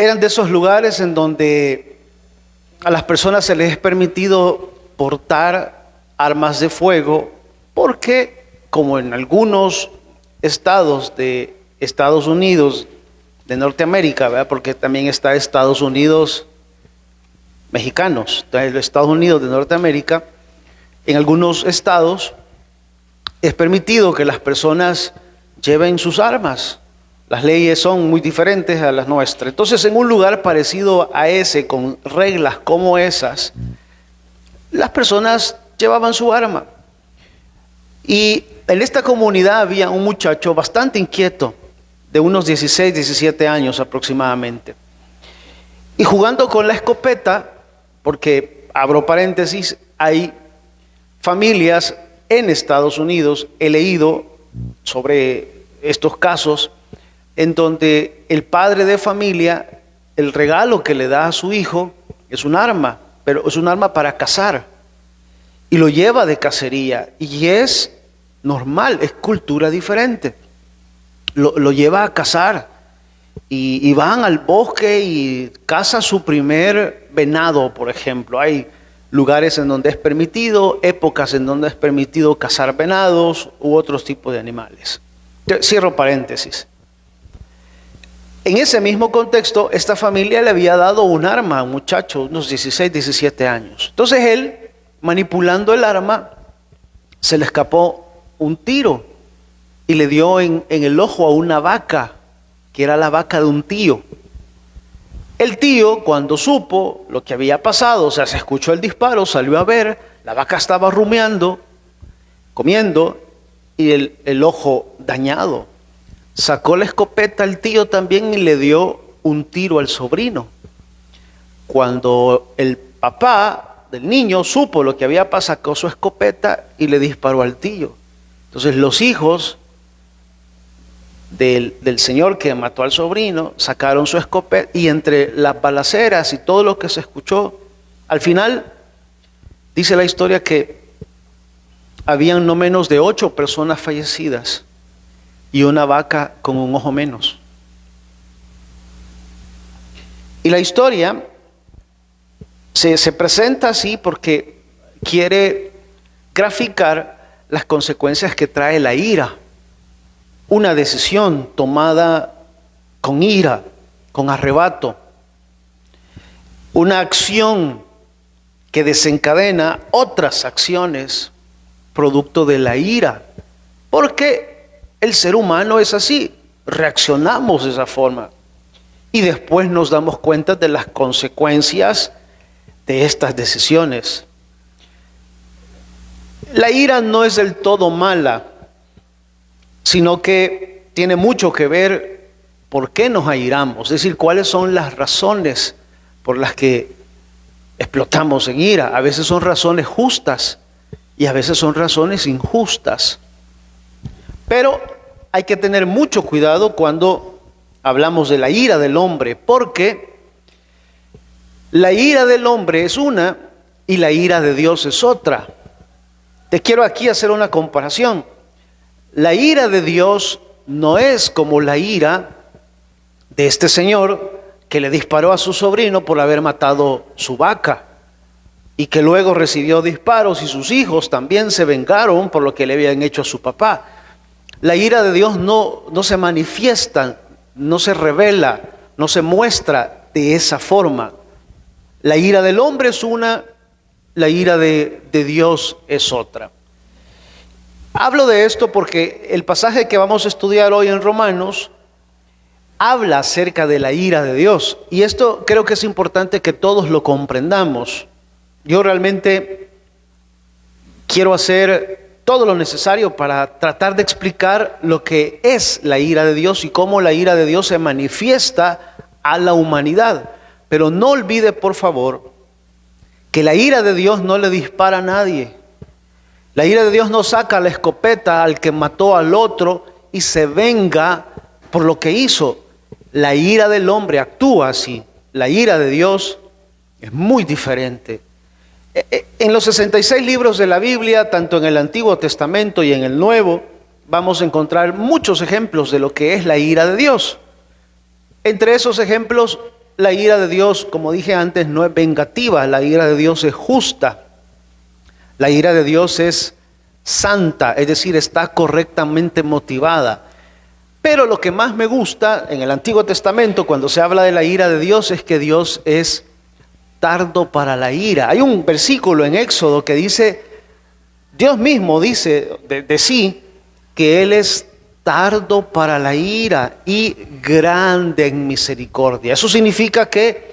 eran de esos lugares en donde a las personas se les es permitido portar armas de fuego porque, como en algunos estados de Estados Unidos, de Norteamérica, ¿verdad? Porque también está Estados Unidos mexicanos, entonces los Estados Unidos de Norteamérica, en algunos estados es permitido que las personas lleven sus armas. Las leyes son muy diferentes a las nuestras. Entonces, en un lugar parecido a ese, con reglas como esas, las personas llevaban su arma. Y en esta comunidad había un muchacho bastante inquieto, de unos 16, 17 años aproximadamente. Y jugando con la escopeta, porque, abro paréntesis, hay familias en Estados Unidos, he leído sobre estos casos, en donde el padre de familia, el regalo que le da a su hijo es un arma, pero es un arma para cazar, y lo lleva de cacería, y es normal, es cultura diferente. Lo lleva a cazar, y van al bosque y caza su primer venado, por ejemplo. Hay lugares en donde es permitido, épocas en donde es permitido cazar venados u otros tipos de animales. Cierro paréntesis. En ese mismo contexto, esta familia le había dado un arma a un muchacho, unos 16, 17 años. Entonces él, manipulando el arma, se le escapó un tiro y le dio en el ojo a una vaca, que era la vaca de un tío. El tío, cuando supo lo que había pasado, o sea, se escuchó el disparo, salió a ver, la vaca estaba rumiando, comiendo, y el ojo dañado. Sacó la escopeta al tío también y le dio un tiro al sobrino. Cuando el papá del niño supo lo que había pasado, sacó su escopeta y le disparó al tío. Entonces los hijos del señor que mató al sobrino sacaron su escopeta, y entre las balaceras y todo lo que se escuchó, al final dice la historia que habían no menos de 8 personas fallecidas y una vaca con un ojo menos. Y la historia se presenta así porque quiere graficar las consecuencias que trae la ira. Una decisión tomada con ira, con arrebato. Una acción que desencadena otras acciones producto de la ira. Porque el ser humano es así, reaccionamos de esa forma. Y después nos damos cuenta de las consecuencias de estas decisiones. La ira no es del todo mala, sino que tiene mucho que ver por qué nos airamos, es decir, cuáles son las razones por las que explotamos en ira. A veces son razones justas y a veces son razones injustas. Pero hay que tener mucho cuidado cuando hablamos de la ira del hombre, porque la ira del hombre es una y la ira de Dios es otra. Te quiero aquí hacer una comparación. La ira de Dios no es como la ira de este señor que le disparó a su sobrino por haber matado su vaca y que luego recibió disparos, y sus hijos también se vengaron por lo que le habían hecho a su papá. La ira de Dios no se manifiesta, no se revela, no se muestra de esa forma. La ira del hombre es una, la ira de Dios es otra. Hablo de esto porque el pasaje que vamos a estudiar hoy en Romanos habla acerca de la ira de Dios, y esto creo que es importante que todos lo comprendamos. Yo realmente quiero hacer todo lo necesario para tratar de explicar lo que es la ira de Dios y cómo la ira de Dios se manifiesta a la humanidad. Pero no olvide, por favor, que la ira de Dios no le dispara a nadie. La ira de Dios no saca la escopeta al que mató al otro y se venga por lo que hizo. La ira del hombre actúa así. La ira de Dios es muy diferente. En los 66 libros de la Biblia, tanto en el Antiguo Testamento y en el Nuevo, vamos a encontrar muchos ejemplos de lo que es la ira de Dios. Entre esos ejemplos, la ira de Dios, como dije antes, no es vengativa, la ira de Dios es justa. La ira de Dios es santa, es decir, está correctamente motivada. Pero lo que más me gusta en el Antiguo Testamento, cuando se habla de la ira de Dios, es que Dios es tardo para la ira. Hay un versículo en Éxodo que dice, Dios mismo dice de sí, que Él es tardo para la ira y grande en misericordia. Eso significa que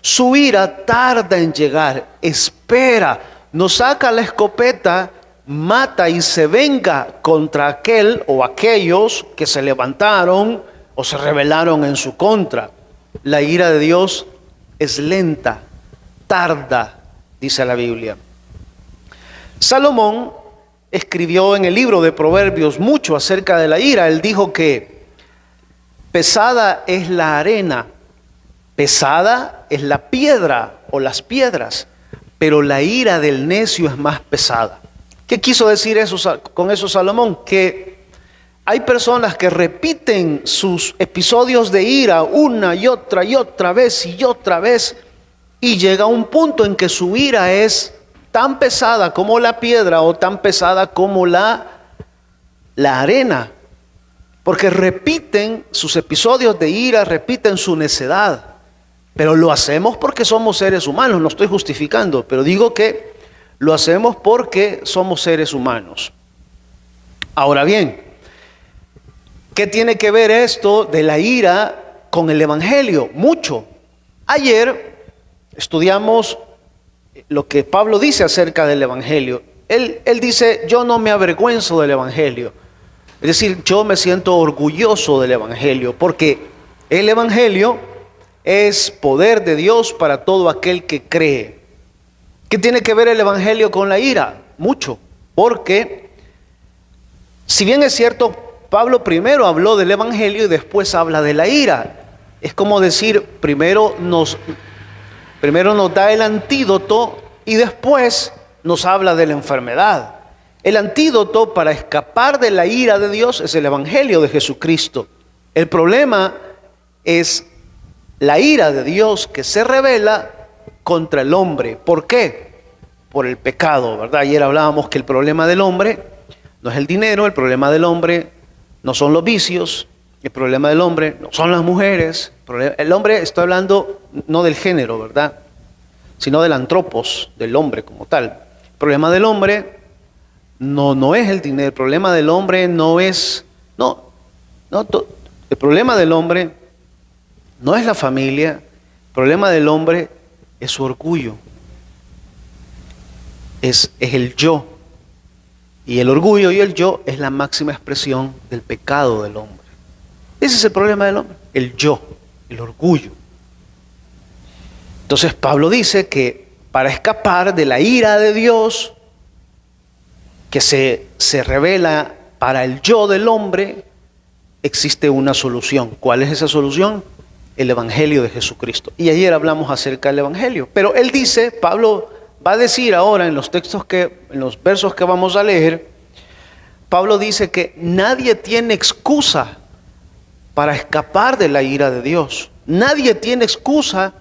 su ira tarda en llegar, espera, no saca la escopeta, mata y se venga contra aquel o aquellos que se levantaron o se rebelaron en su contra. La ira de Dios es lenta, tarda, dice la Biblia. Salomón escribió en el libro de Proverbios mucho acerca de la ira. Él dijo que pesada es la arena, pesada es la piedra o las piedras, pero la ira del necio es más pesada. ¿Qué quiso decir con eso Salomón? Que hay personas que repiten sus episodios de ira una y otra vez y llega un punto en que su ira es tan pesada como la piedra o tan pesada como la arena, porque repiten sus episodios de ira, repiten su necedad, pero lo hacemos porque somos seres humanos. No estoy justificando, pero digo que lo hacemos porque somos seres humanos. Ahora bien, ¿qué tiene que ver esto de la ira con el Evangelio? Mucho. Ayer estudiamos lo que Pablo dice acerca del Evangelio. Él dice, yo no me avergüenzo del Evangelio. Es decir, yo me siento orgulloso del Evangelio, porque el Evangelio es poder de Dios para todo aquel que cree. ¿Qué tiene que ver el Evangelio con la ira? Mucho, porque si bien es cierto, Pablo primero habló del Evangelio y después habla de la ira. Es como decir, primero nos da el antídoto y después nos habla de la enfermedad. El antídoto para escapar de la ira de Dios es el Evangelio de Jesucristo. El problema es la ira de Dios que se revela contra el hombre. ¿Por qué? Por el pecado, ¿verdad? Ayer hablábamos que el problema del hombre no es el dinero, el problema del hombre no son los vicios, el problema del hombre no son las mujeres. El hombre, estoy hablando no del género, ¿verdad?, sino del antropos, del hombre como tal. El problema del hombre no es el dinero, el problema del hombre el problema del hombre no es la familia, el problema del hombre es su orgullo, es el yo. Y el orgullo y el yo es la máxima expresión del pecado del hombre. Ese es el problema del hombre, el yo, el orgullo. Entonces Pablo dice que para escapar de la ira de Dios que se revela para el yo del hombre, existe una solución. ¿Cuál es esa solución? El Evangelio de Jesucristo. Y ayer hablamos acerca del Evangelio. Pero él dice, Pablo va a decir ahora en los versos que vamos a leer, Pablo dice que nadie tiene excusa para escapar de la ira de Dios. Nadie tiene excusa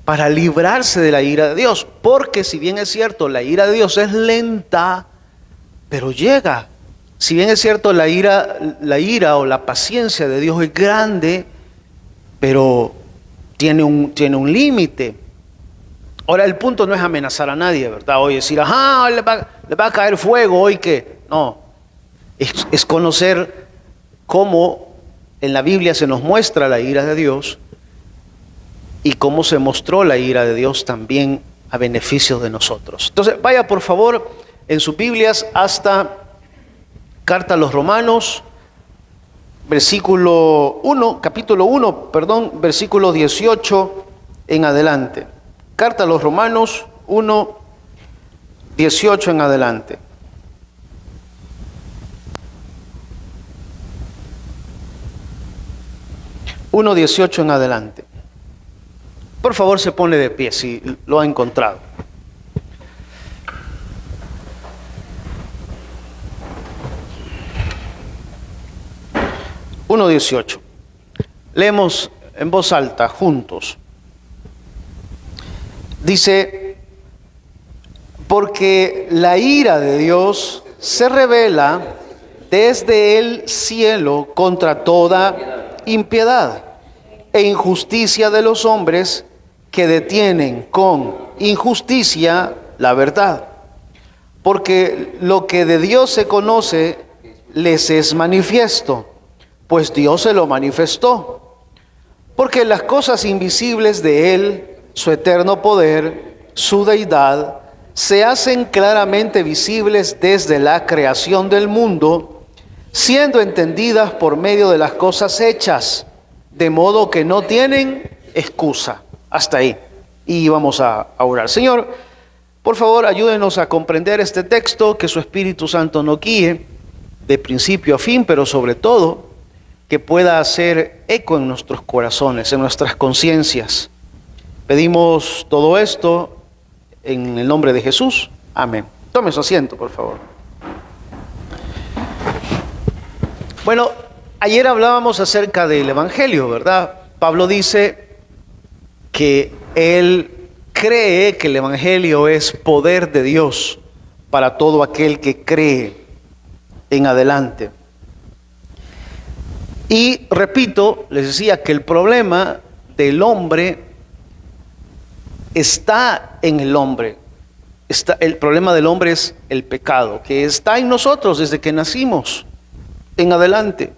para librarse de la ira de Dios. Porque si bien es cierto, la ira de Dios es lenta, pero llega. Si bien es cierto, la ira o la paciencia de Dios es grande, pero tiene un límite. Ahora, el punto no es amenazar a nadie, ¿verdad? Hoy decir, ajá, le va a caer fuego hoy que... No, es conocer cómo en la Biblia se nos muestra la ira de Dios y cómo se mostró la ira de Dios también a beneficio de nosotros. Entonces, vaya por favor en sus Biblias hasta Carta a los Romanos, capítulo 1, versículo 18 en adelante. Carta a los Romanos 1, 18 en adelante. Uno 18 en adelante. Por favor, se pone de pie si lo ha encontrado. Uno 18. Leemos en voz alta, juntos. Dice, porque la ira de Dios se revela desde el cielo contra toda impiedad e injusticia de los hombres que detienen con injusticia la verdad. Porque lo que de Dios se conoce les es manifiesto, pues Dios se lo manifestó. Porque las cosas invisibles de Él, su eterno poder, su deidad, se hacen claramente visibles desde la creación del mundo, siendo entendidas por medio de las cosas hechas, de modo que no tienen excusa. Hasta ahí. Y vamos a orar. Señor, por favor, ayúdenos a comprender este texto, que su Espíritu Santo nos guíe de principio a fin, pero sobre todo que pueda hacer eco en nuestros corazones, en nuestras conciencias. Pedimos todo esto en el nombre de Jesús. Amén. Tome su asiento, por favor. Bueno, ayer hablábamos acerca del Evangelio, ¿verdad? Pablo dice que él cree que el Evangelio es poder de Dios para todo aquel que cree en adelante. Y repito, les decía que el problema del hombre está en el hombre. El problema del hombre es el pecado, que está en nosotros desde que nacimos en adelante.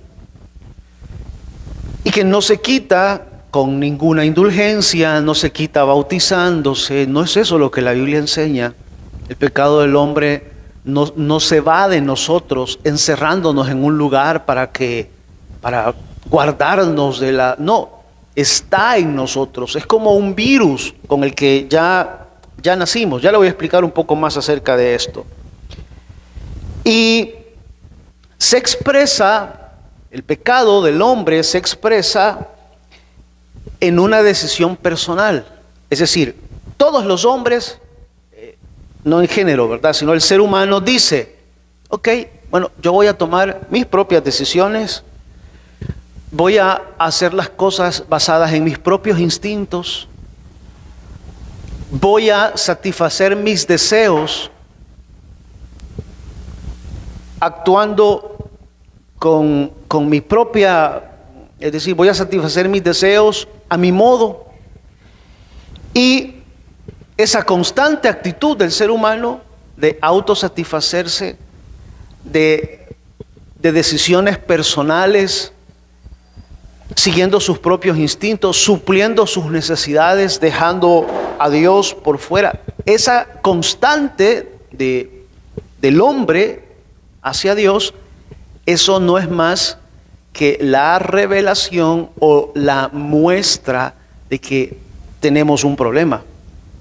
Y que no se quita con ninguna indulgencia, no se quita bautizándose. No es eso lo que la Biblia enseña. El pecado del hombre no se va de nosotros encerrándonos en un lugar para guardarnos de la... No, está en nosotros. Es como un virus con el que ya nacimos. Ya le voy a explicar un poco más acerca de esto. Y se expresa, el pecado del hombre se expresa en una decisión personal. Es decir, todos los hombres, no en género, ¿verdad?, sino el ser humano dice, ok, bueno, yo voy a tomar mis propias decisiones, voy a hacer las cosas basadas en mis propios instintos, voy a satisfacer mis deseos actuando con mi propia, es decir, voy a satisfacer mis deseos a mi modo. Y esa constante actitud del ser humano de autosatisfacerse, de decisiones personales, siguiendo sus propios instintos, supliendo sus necesidades, dejando a Dios por fuera. Esa constante del hombre hacia Dios, eso no es más que la revelación o la muestra de que tenemos un problema,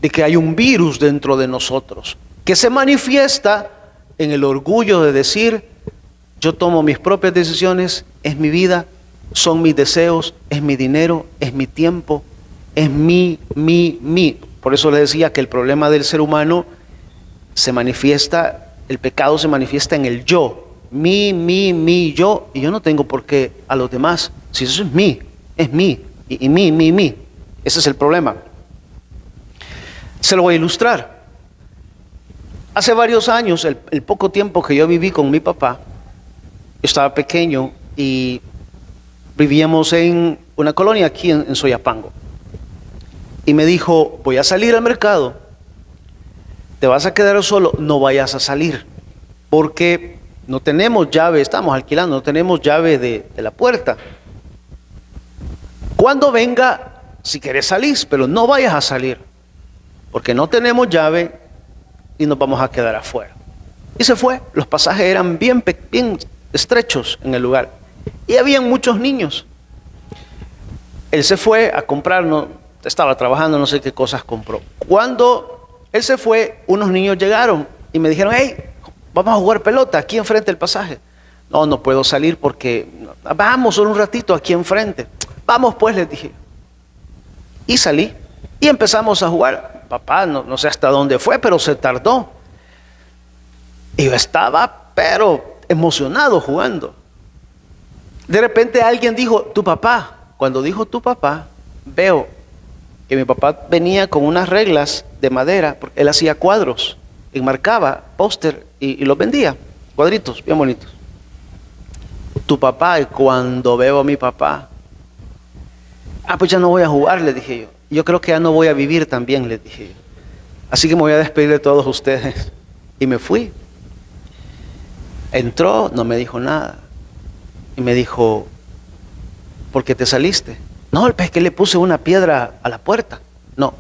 de que hay un virus dentro de nosotros, que se manifiesta en el orgullo de decir, yo tomo mis propias decisiones, es mi vida, son mis deseos, es mi dinero, es mi tiempo, es mi. Por eso le decía que el problema del ser humano se manifiesta, el pecado se manifiesta en el yo. Mi, yo, y yo no tengo por qué a los demás. Si eso es mí, y mi. Ese es el problema. Se lo voy a ilustrar. Hace varios años, el poco tiempo que yo viví con mi papá, yo estaba pequeño y vivíamos en una colonia aquí en Soyapango. Y me dijo, voy a salir al mercado, te vas a quedar solo, no vayas a salir, porque no tenemos llave, estamos alquilando, no tenemos llave de la puerta. Cuando venga, si querés salís, pero no vayas a salir, porque no tenemos llave y nos vamos a quedar afuera. Y se fue, los pasajes eran bien estrechos en el lugar y habían muchos niños. Él se fue a comprar, no, estaba trabajando, no sé qué cosas compró. Cuando él se fue, unos niños llegaron y me dijeron, hey, vamos a jugar pelota aquí enfrente del pasaje. No puedo salir porque vamos solo un ratito aquí enfrente. Vamos pues, les dije. Y salí y empezamos a jugar. Papá, no sé hasta dónde fue, pero se tardó. Y yo estaba, pero emocionado jugando. De repente alguien dijo, tu papá. Cuando dijo tu papá, veo que mi papá venía con unas reglas de madera, porque él hacía cuadros, enmarcaba póster y los vendía, cuadritos bien bonitos. Tu papá, y cuando veo a mi papá, pues ya no voy a jugar, le dije yo. Yo creo que ya no voy a vivir también, le dije yo. Así que me voy a despedir de todos ustedes. Y me fui. Entró, no me dijo nada. Y me dijo, ¿por qué te saliste? No, es que le puse una piedra a la puerta. No,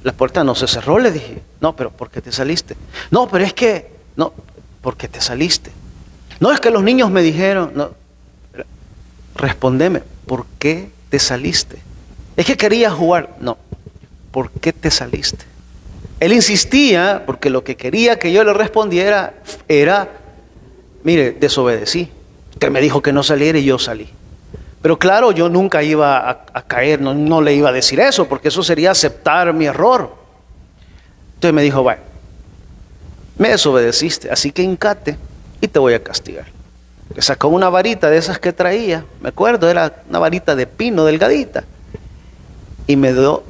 la puerta no se cerró, le dije. No, pero ¿por qué te saliste? No, pero es que, no, ¿por qué te saliste? No, es que los niños me dijeron, no. Respóndeme, ¿por qué te saliste? Es que quería jugar. No, ¿por qué te saliste? Él insistía porque lo que quería que yo le respondiera era, mire, desobedecí. Usted me dijo que no saliera y yo salí. Pero claro, yo nunca iba a caer, no le iba a decir eso, porque eso sería aceptar mi error. Entonces me dijo, bueno, me desobedeciste, así que hincate y te voy a castigar. Le sacó una varita de esas que traía, me acuerdo, era una varita de pino delgadita, y me dio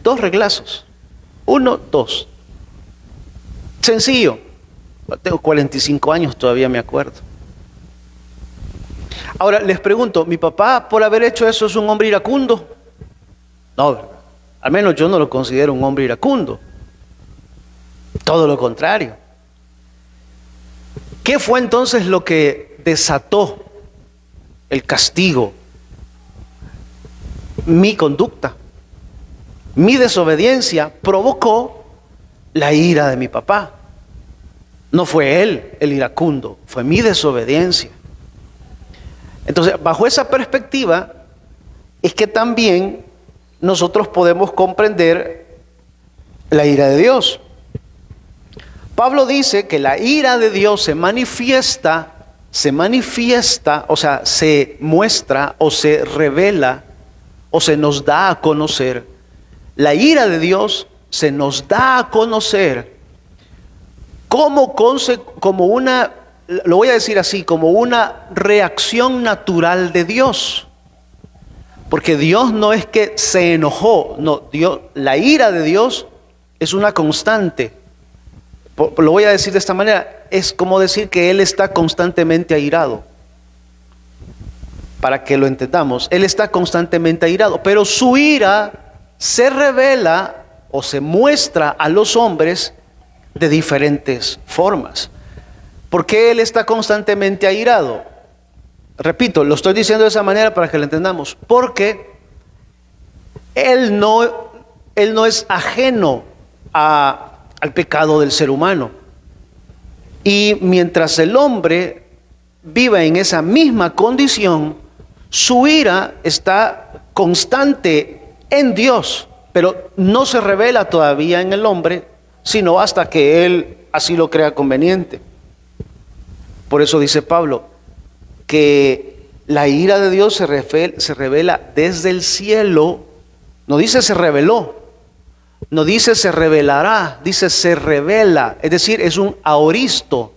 2 reglazos. 1, 2. Sencillo. Tengo 45 años, todavía me acuerdo. Ahora les pregunto, ¿mi papá por haber hecho eso es un hombre iracundo? No, ¿verdad? Al menos yo no lo considero un hombre iracundo. Todo lo contrario. ¿Qué fue entonces lo que desató el castigo? Mi conducta. Mi desobediencia provocó la ira de mi papá. No fue él el iracundo, fue mi desobediencia. Entonces, bajo esa perspectiva, es que también nosotros podemos comprender la ira de Dios. Pablo dice que la ira de Dios se manifiesta, o sea, se muestra o se revela o se nos da a conocer. La ira de Dios se nos da a conocer como una, lo voy a decir así, como una reacción natural de Dios. Porque Dios no es que se enojó, no, Dios, la ira de Dios es una constante. Lo voy a decir de esta manera, es como decir que Él está constantemente airado. Para que lo entendamos, Él está constantemente airado, pero su ira se revela o se muestra a los hombres de diferentes formas. ¿Por qué Él está constantemente airado? Repito, lo estoy diciendo de esa manera para que lo entendamos. Porque Él no es ajeno al pecado del ser humano. Y mientras el hombre viva en esa misma condición, su ira está constante en Dios, pero no se revela todavía en el hombre, sino hasta que Él así lo crea conveniente. Por eso dice Pablo que la ira de Dios se revela desde el cielo. No dice se reveló, no dice se revelará, dice se revela. Es decir, es un aoristo.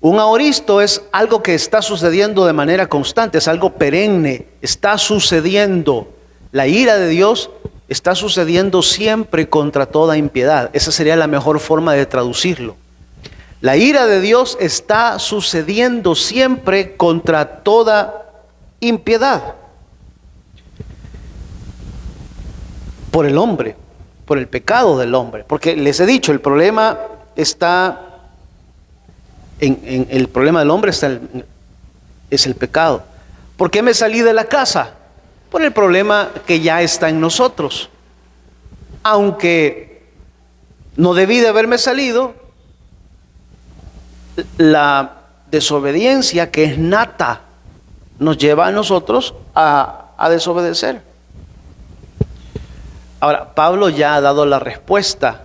Un aoristo es algo que está sucediendo de manera constante, es algo perenne, está sucediendo. La ira de Dios está sucediendo siempre contra toda impiedad. Esa sería la mejor forma de traducirlo. La ira de Dios está sucediendo siempre contra toda impiedad. Por el hombre, por el pecado del hombre. Porque les he dicho, el problema está en el problema del hombre es el pecado. ¿Por qué me salí de la casa? Por el problema que ya está en nosotros. Aunque no debí de haberme salido, la desobediencia que es nata nos lleva a nosotros a desobedecer. Ahora, Pablo ya ha dado la respuesta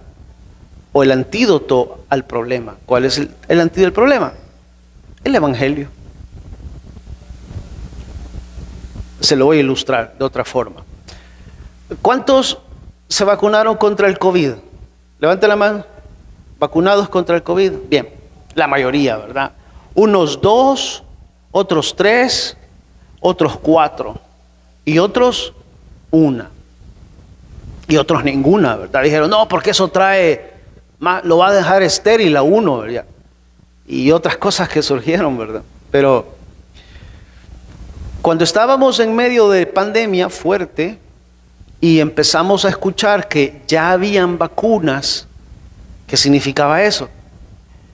o el antídoto al problema. ¿Cuál es el antídoto del problema? El Evangelio. Se lo voy a ilustrar de otra forma. ¿Cuántos se vacunaron contra el COVID? Levanten la mano. ¿Vacunados contra el COVID? Bien, la mayoría, ¿verdad? Unos 2, otros 3, otros 4 y otros 1. y otros ninguna, ¿verdad? Dijeron, no, porque eso trae, lo va a dejar estéril a uno, ¿verdad? Y otras cosas que surgieron, ¿verdad? Pero cuando estábamos en medio de pandemia fuerte y empezamos a escuchar que ya habían vacunas, ¿qué significaba eso?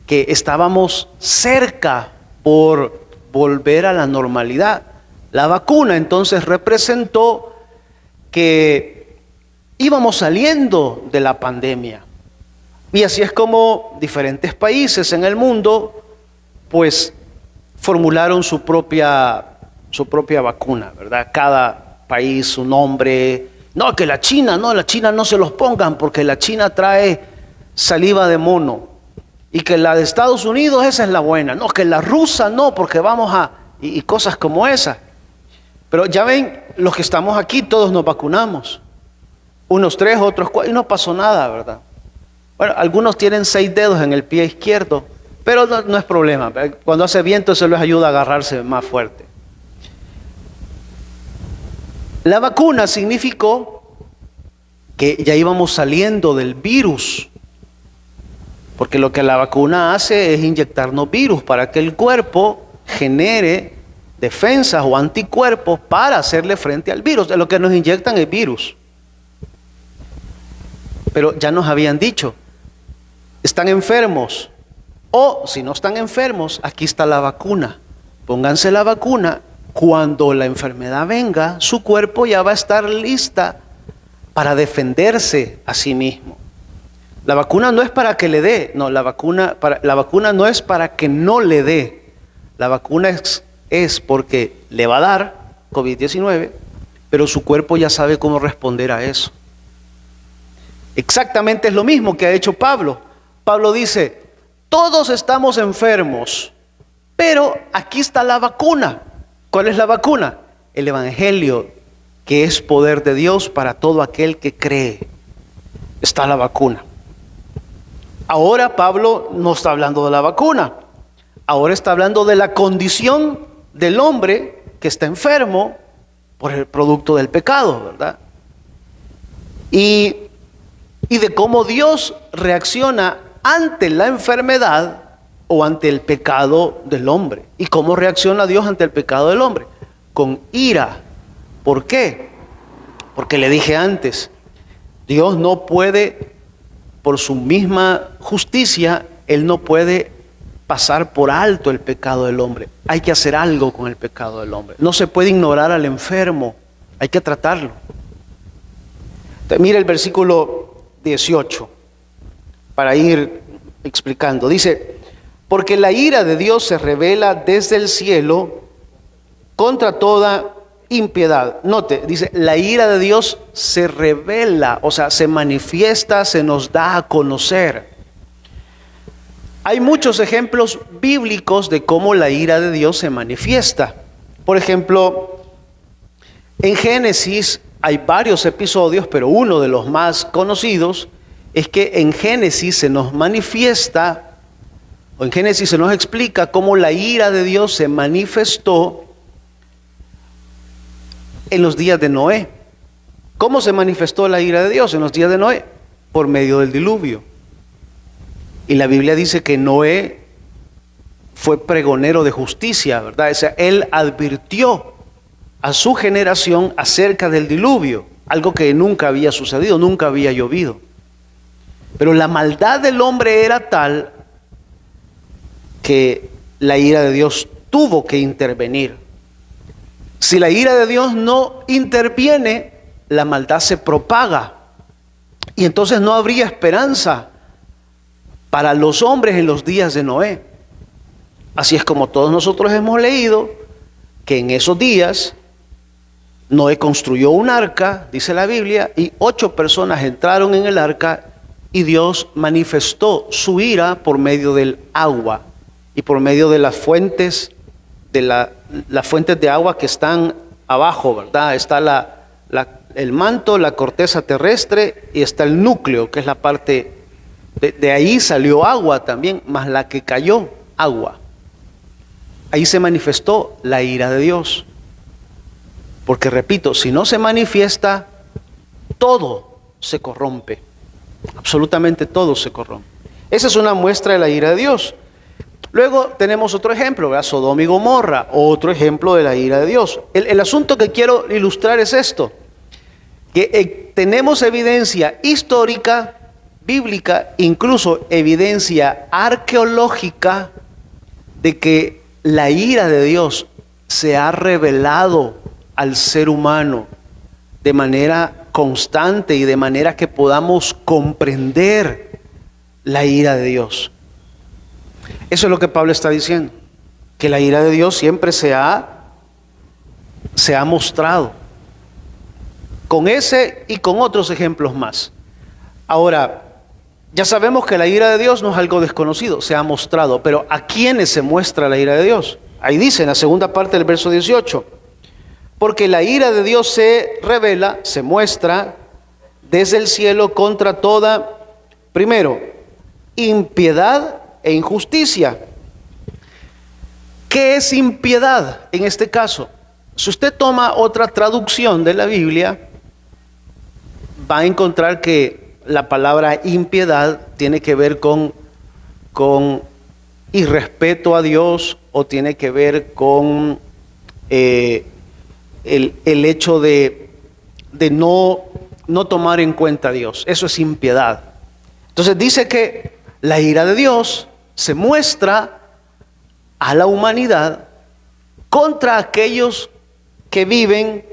Que estábamos cerca por volver a la normalidad. La vacuna entonces representó que íbamos saliendo de la pandemia. Y así es como diferentes países en el mundo, pues, formularon su propia vacuna, ¿verdad? Cada país su nombre. No, que la China no se los pongan porque la China trae saliva de mono. Y que la de Estados Unidos, esa es la buena. No, que la rusa no, porque vamos a... Y cosas como esas. Pero ya ven, los que estamos aquí, todos nos vacunamos. Unos 3, otros 4, y no pasó nada, ¿verdad? Bueno, algunos tienen 6 dedos en el pie izquierdo, pero no es problema. Cuando hace viento, eso les ayuda a agarrarse más fuerte. La vacuna significó que ya íbamos saliendo del virus. Porque lo que la vacuna hace es inyectarnos virus para que el cuerpo genere defensas o anticuerpos para hacerle frente al virus. Lo que nos inyectan es virus. Pero ya nos habían dicho, están enfermos. O si no están enfermos, aquí está la vacuna. Pónganse la vacuna. Cuando la enfermedad venga, su cuerpo ya va a estar lista para defenderse a sí mismo. La vacuna no es para que le dé, no, la vacuna no es para que no le dé. La vacuna es porque le va a dar COVID-19, pero su cuerpo ya sabe cómo responder a eso. Exactamente es lo mismo que ha hecho Pablo. Pablo dice, todos estamos enfermos, pero aquí está la vacuna. ¿Cuál es la vacuna? El Evangelio, que es poder de Dios para todo aquel que cree. Está la vacuna. Ahora Pablo no está hablando de la vacuna, ahora está hablando de la condición del hombre que está enfermo por el producto del pecado, ¿verdad? Y de cómo Dios reacciona ante la enfermedad o ante el pecado del hombre. ¿Y cómo reacciona Dios ante el pecado del hombre? Con ira. ¿Por qué? Porque le dije antes, Dios no puede, por su misma justicia, Él no puede pasar por alto el pecado del hombre. Hay que hacer algo con el pecado del hombre. No se puede ignorar al enfermo, hay que tratarlo. Mira el versículo 18, para ir explicando. Dice, porque la ira de Dios se revela desde el cielo contra toda impiedad. Note, dice, la ira de Dios se revela, o sea, se manifiesta, se nos da a conocer. Hay muchos ejemplos bíblicos de cómo la ira de Dios se manifiesta. Por ejemplo, en Génesis hay varios episodios, pero uno de los más conocidos es que en Génesis se nos manifiesta, o en Génesis se nos explica cómo la ira de Dios se manifestó en los días de Noé. ¿Cómo se manifestó la ira de Dios en los días de Noé? Por medio del diluvio. Y la Biblia dice que Noé fue pregonero de justicia, ¿verdad? O sea, él advirtió a su generación acerca del diluvio, algo que nunca había sucedido, nunca había llovido. Pero la maldad del hombre era tal que la ira de Dios tuvo que intervenir. Si la ira de Dios no interviene, la maldad se propaga. Y entonces no habría esperanza para los hombres en los días de Noé. Así es como todos nosotros hemos leído que en esos días Noé construyó un arca, dice la Biblia, y 8 personas entraron en el arca y Dios manifestó su ira por medio del agua y por medio de las fuentes las fuentes de agua que están abajo, ¿verdad? Está el manto, la corteza terrestre y está el núcleo, que es la parte, de ahí salió agua también, más la que cayó, agua. Ahí se manifestó la ira de Dios. Porque repito, si no se manifiesta todo, se corrompe. Absolutamente todo se corrompe. Esa es una muestra de la ira de Dios. Luego tenemos otro ejemplo, ¿verdad? Sodoma y Gomorra, otro ejemplo de la ira de Dios. El asunto que quiero ilustrar es esto, que tenemos evidencia histórica, bíblica, incluso evidencia arqueológica de que la ira de Dios se ha revelado al ser humano de manera constante y de manera que podamos comprender la ira de Dios. Eso es lo que Pablo está diciendo, que la ira de Dios siempre se ha mostrado, con ese y con otros ejemplos más. Ahora, ya sabemos que la ira de Dios no es algo desconocido, se ha mostrado, pero ¿a quiénes se muestra la ira de Dios? Ahí dice en la segunda parte del verso 18, porque la ira de Dios se revela, se muestra desde el cielo contra toda, primero, impiedad e injusticia. ¿Qué es impiedad en este caso? Si usted toma otra traducción de la Biblia, va a encontrar que la palabra impiedad tiene que ver con irrespeto a Dios, o tiene que ver con el hecho de no tomar en cuenta a Dios. Eso es impiedad. Entonces dice que la ira de Dios se muestra a la humanidad contra aquellos que viven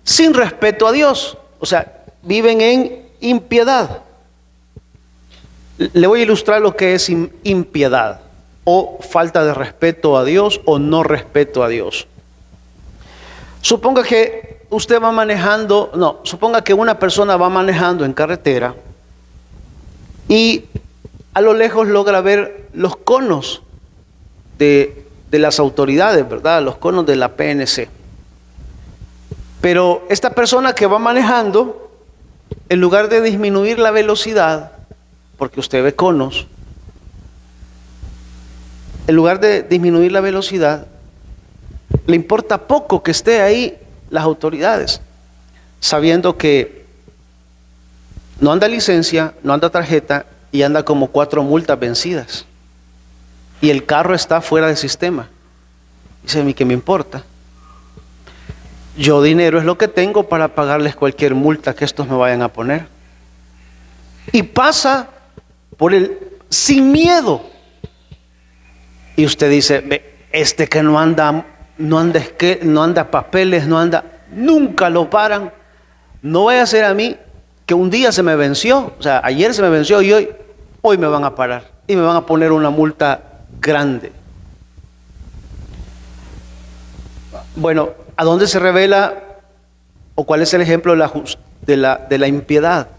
sin respeto a Dios, o sea, viven en impiedad. Le voy a ilustrar lo que es impiedad, o falta de respeto a Dios, o no respeto a Dios. Suponga que usted va manejando, suponga que una persona va manejando en carretera y a lo lejos logra ver los conos de las autoridades, ¿verdad? Los conos de la PNC. Pero esta persona que va manejando, en lugar de disminuir la velocidad, porque usted ve conos, en lugar de disminuir la velocidad, le importa poco que esté ahí las autoridades, sabiendo que no anda licencia, no anda tarjeta y anda como 4 multas vencidas. Y el carro está fuera de sistema. Dice, a mí qué me importa. Yo dinero es lo que tengo para pagarles cualquier multa que estos me vayan a poner. Y pasa por sin miedo. Y usted dice, ve, que no anda papeles, nunca lo paran. No vaya a ser a mí que un día se me venció, o sea, ayer se me venció y hoy me van a parar y me van a poner una multa grande. Bueno, ¿a dónde se revela o cuál es el ejemplo de la impiedad?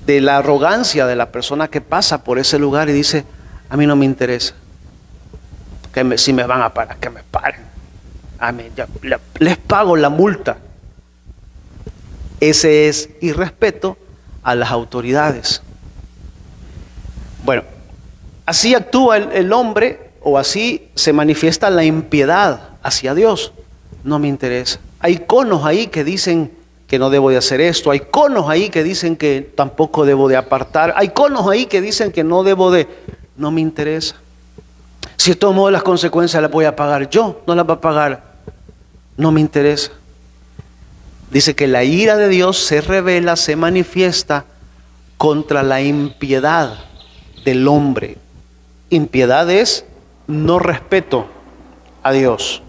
De la arrogancia de la persona que pasa por ese lugar y dice, a mí no me interesa. Si me van a parar, que me paren. A mí les pago la multa. Ese es irrespeto a las autoridades. Bueno, así actúa el hombre, o así se manifiesta la impiedad hacia Dios. No me interesa. Hay conos ahí que dicen que no debo de hacer esto. Hay conos ahí que dicen que tampoco debo de apartar. Hay conos ahí que dicen que no debo de... No me interesa. Si de todos modos las consecuencias las voy a pagar yo, no las va a pagar. No me interesa. Dice que la ira de Dios se revela, se manifiesta contra la impiedad del hombre. Impiedad es no respeto a Dios.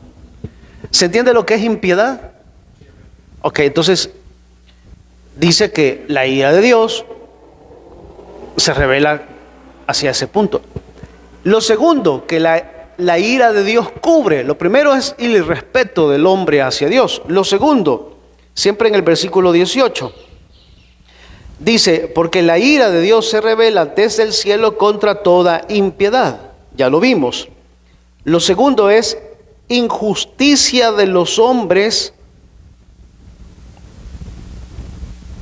¿Se entiende lo que es impiedad? Ok, entonces dice que la ira de Dios se revela hacia ese punto. Lo segundo que la ira de Dios cubre, lo primero es el irrespeto del hombre hacia Dios. Lo segundo, siempre en el versículo 18, dice, porque la ira de Dios se revela desde el cielo contra toda impiedad. Ya lo vimos. Lo segundo es injusticia de los hombres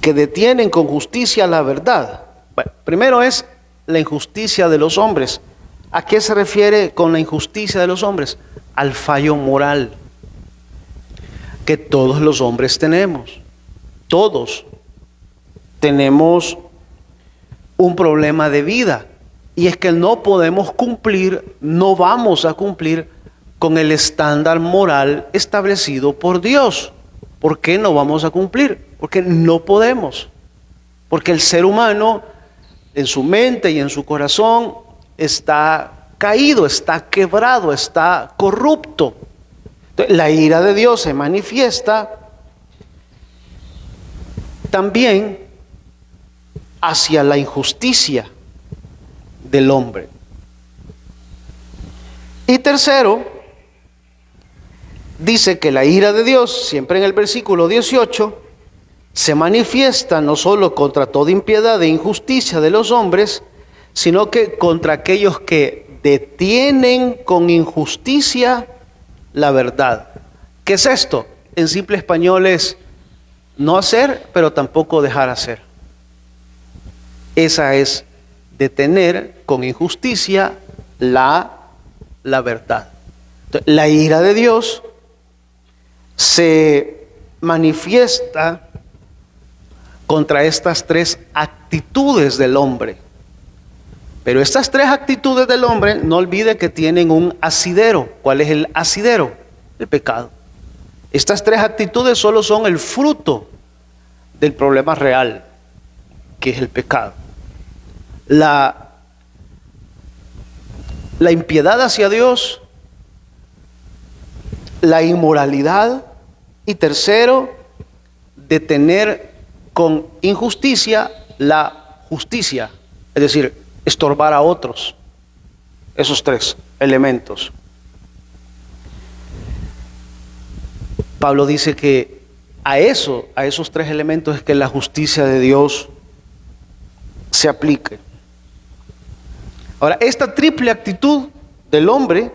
que detienen con justicia la verdad. Bueno, primero es la injusticia de los hombres. ¿A qué se refiere con la injusticia de los hombres? Al fallo moral que todos los hombres tenemos. Todos. tenemos un problema de vida, y es que no podemos cumplir, no vamos a cumplir con el estándar moral establecido por Dios. ¿Por qué no vamos a cumplir? Porque no podemos. Porque el ser humano, en su mente y en su corazón, está caído, está quebrado, está corrupto. Entonces, la ira de Dios se manifiesta también hacia la injusticia del hombre. Y tercero, dice que la ira de Dios, siempre en el versículo 18, se manifiesta no solo contra toda impiedad e injusticia de los hombres, sino que contra aquellos que detienen con injusticia la verdad. ¿Qué es esto? En simple español es no hacer, pero tampoco dejar hacer. Esa es detener con injusticia la verdad. Entonces, la ira de Dios se manifiesta contra estas tres actitudes del hombre. Pero estas tres actitudes del hombre, no olvide que tienen un asidero. ¿Cuál es el asidero? El pecado. Estas tres actitudes solo son el fruto del problema real, que es el pecado. La impiedad hacia Dios, la inmoralidad, y tercero, detener con injusticia la justicia, es decir, estorbar a otros. Esos tres elementos. Pablo dice que a esos tres elementos es que la justicia de Dios se aplique. Ahora, esta triple actitud del hombre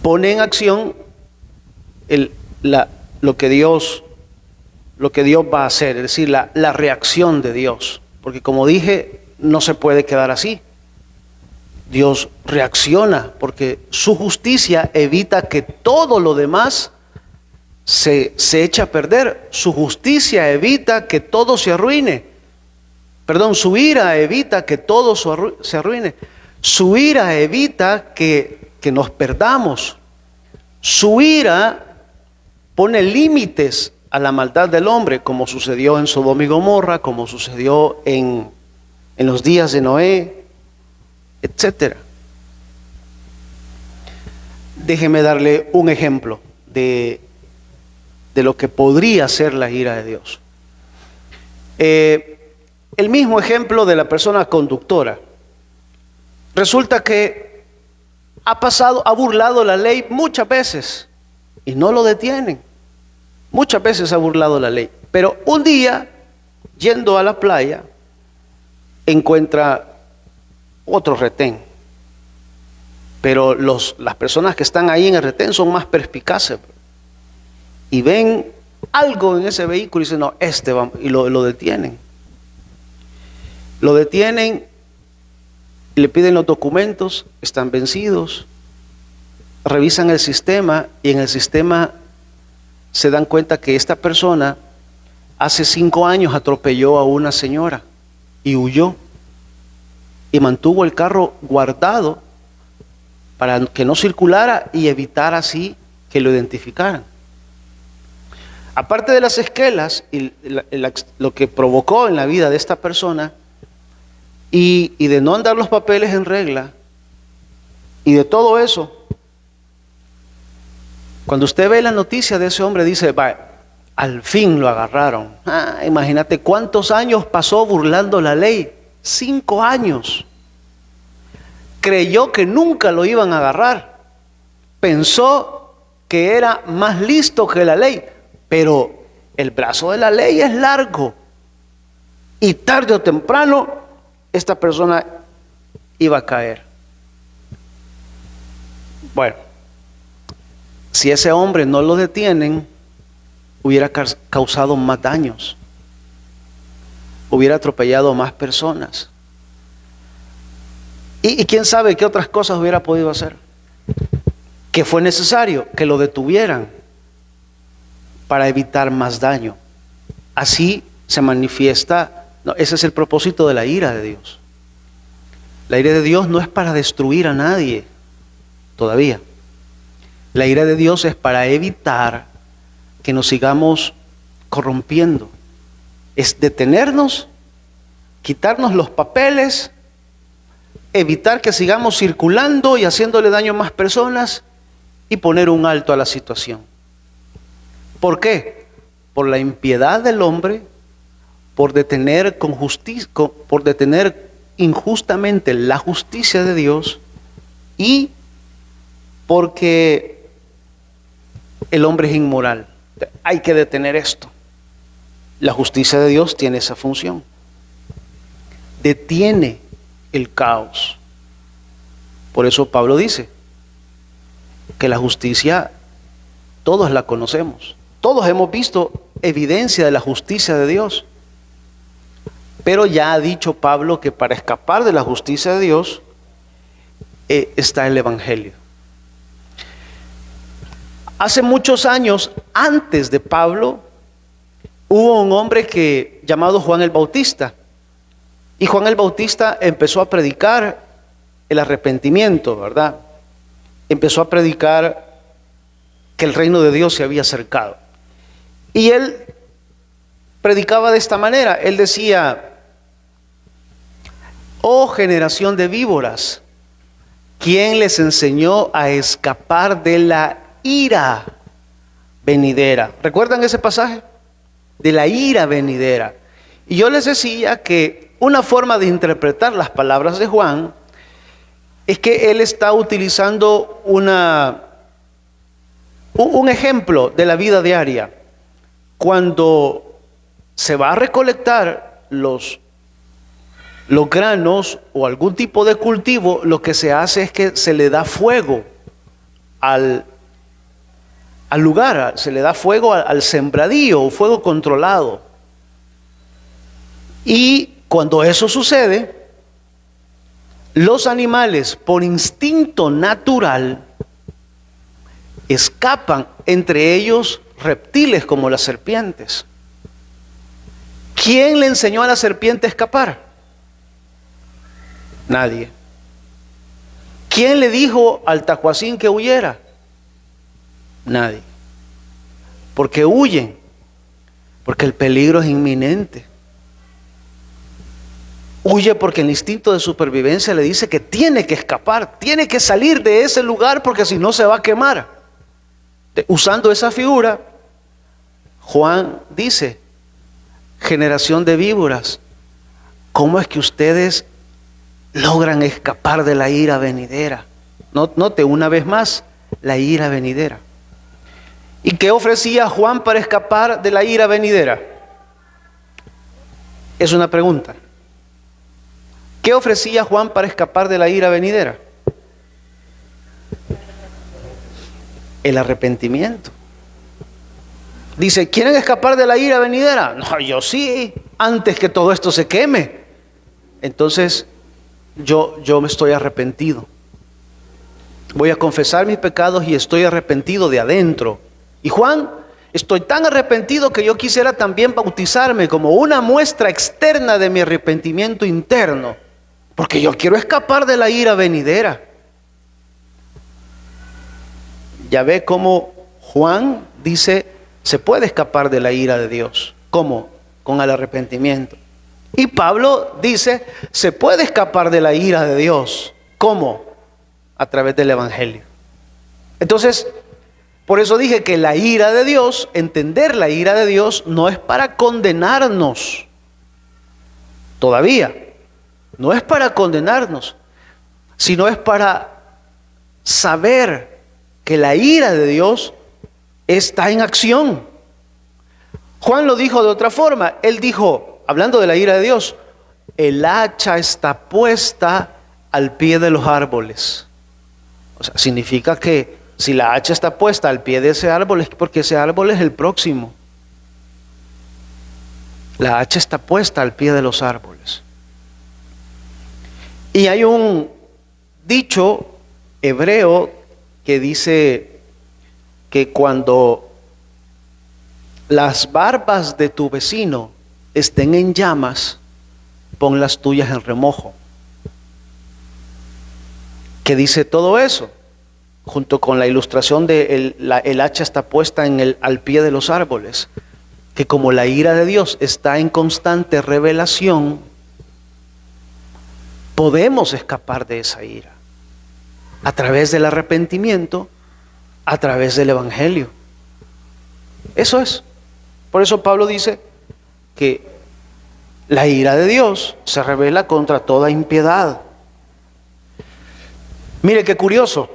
pone en acción lo que Dios va a hacer, es decir, la reacción de Dios. Porque como dije, no se puede quedar así. Dios reacciona porque su justicia evita que todo lo demás se eche a perder. Su justicia evita que todo se arruine. Perdón, su ira evita que todo se arruine. Su ira evita que nos perdamos. Su ira pone límites a la maldad del hombre, como sucedió en Sodoma y Gomorra, como sucedió en los días de Noé, etc. Déjeme darle un ejemplo de lo que podría ser la ira de Dios. El mismo ejemplo de la persona conductora. Resulta que ha burlado la ley muchas veces y no lo detienen. Muchas veces ha burlado la ley, pero un día, yendo a la playa, encuentra otro retén. Pero las personas que están ahí en el retén son más perspicaces y ven algo en ese vehículo y dicen, no, y lo detienen. Lo detienen, le piden los documentos, están vencidos, revisan el sistema y en el sistema se dan cuenta que esta persona hace 5 años atropelló a una señora y huyó y mantuvo el carro guardado para que no circulara y evitar así que lo identificaran. Aparte de las esquelas y lo que provocó en la vida de esta persona y de no andar los papeles en regla y de todo eso, cuando usted ve la noticia de ese hombre dice, al fin lo agarraron. Imagínate cuántos años pasó burlando la ley. 5 años. Creyó que nunca lo iban a agarrar. Pensó que era más listo que la ley. Pero el brazo de la ley es largo. Y tarde o temprano esta persona iba a caer. Bueno, si ese hombre no lo detienen, hubiera causado más daños. Hubiera atropellado a más personas. Y quién sabe qué otras cosas hubiera podido hacer. Que fue necesario que lo detuvieran para evitar más daño así se manifiesta. No, ese es el propósito de la ira de Dios. La ira de Dios no es para destruir a nadie, todavía. La ira de Dios es para evitar que nos sigamos corrompiendo. Es detenernos, quitarnos los papeles, evitar que sigamos circulando y haciéndole daño a más personas y poner un alto a la situación. ¿Por qué? Por la impiedad del hombre, por detener injustamente la justicia de Dios y porque el hombre es inmoral. Hay que detener esto. La justicia de Dios tiene esa función. Detiene el caos. Por eso Pablo dice que la justicia todos la conocemos. Todos hemos visto evidencia de la justicia de Dios. Pero ya ha dicho Pablo que para escapar de la justicia de Dios está el Evangelio. Hace muchos años, antes de Pablo, hubo un hombre llamado Juan el Bautista. Y Juan el Bautista empezó a predicar el arrepentimiento, ¿verdad? Empezó a predicar que el reino de Dios se había acercado. Y él predicaba de esta manera. Él decía: oh generación de víboras, ¿quién les enseñó a escapar de la ira venidera? ¿Recuerdan ese pasaje? De la ira venidera. Y yo les decía que una forma de interpretar las palabras de Juan es que él está utilizando un ejemplo de la vida diaria. Cuando se va a recolectar los granos o algún tipo de cultivo, lo que se hace es que se le da fuego al lugar, se le da fuego al sembradío, fuego controlado. Y cuando eso sucede, los animales, por instinto natural, escapan, entre ellos reptiles como las serpientes. ¿Quién le enseñó a la serpiente a escapar? Nadie. ¿Quién le dijo al tacuacín que huyera? Nadie. Porque huyen, porque el peligro es inminente. Huye porque el instinto de supervivencia le dice que tiene que escapar, tiene que salir de ese lugar porque si no se va a quemar. Usando esa figura, Juan dice: generación de víboras, ¿cómo es que ustedes logran escapar de la ira venidera? Note una vez más, la ira venidera. ¿Y qué ofrecía Juan para escapar de la ira venidera? Es una pregunta. ¿Qué ofrecía Juan para escapar de la ira venidera? El arrepentimiento. Dice: ¿quieren escapar de la ira venidera? No, yo sí, antes que todo esto se queme. Entonces, yo me estoy arrepentido. Voy a confesar mis pecados y estoy arrepentido de adentro. Y Juan: estoy tan arrepentido que yo quisiera también bautizarme como una muestra externa de mi arrepentimiento interno, porque yo quiero escapar de la ira venidera. Ya ve cómo Juan dice: se puede escapar de la ira de Dios. ¿Cómo? Con el arrepentimiento. Y Pablo dice: se puede escapar de la ira de Dios. ¿Cómo? A través del Evangelio. Entonces, por eso dije que la ira de Dios, entender la ira de Dios, no es para condenarnos. Todavía. No es para condenarnos, sino es para saber que la ira de Dios está en acción. Juan lo dijo de otra forma. Él dijo, hablando de la ira de Dios: el hacha está puesta al pie de los árboles. O sea, significa que si la hacha está puesta al pie de ese árbol es porque ese árbol es el próximo. La hacha está puesta al pie de los árboles. Y hay un dicho hebreo que dice que cuando las barbas de tu vecino estén en llamas, pon las tuyas en remojo. ¿Qué dice todo eso? Junto con la ilustración de el hacha está puesta al pie de los árboles, que como la ira de Dios está en constante revelación, podemos escapar de esa ira a través del arrepentimiento, a través del evangelio. Eso es. Por eso Pablo dice que la ira de Dios se revela contra toda impiedad. Mire qué curioso.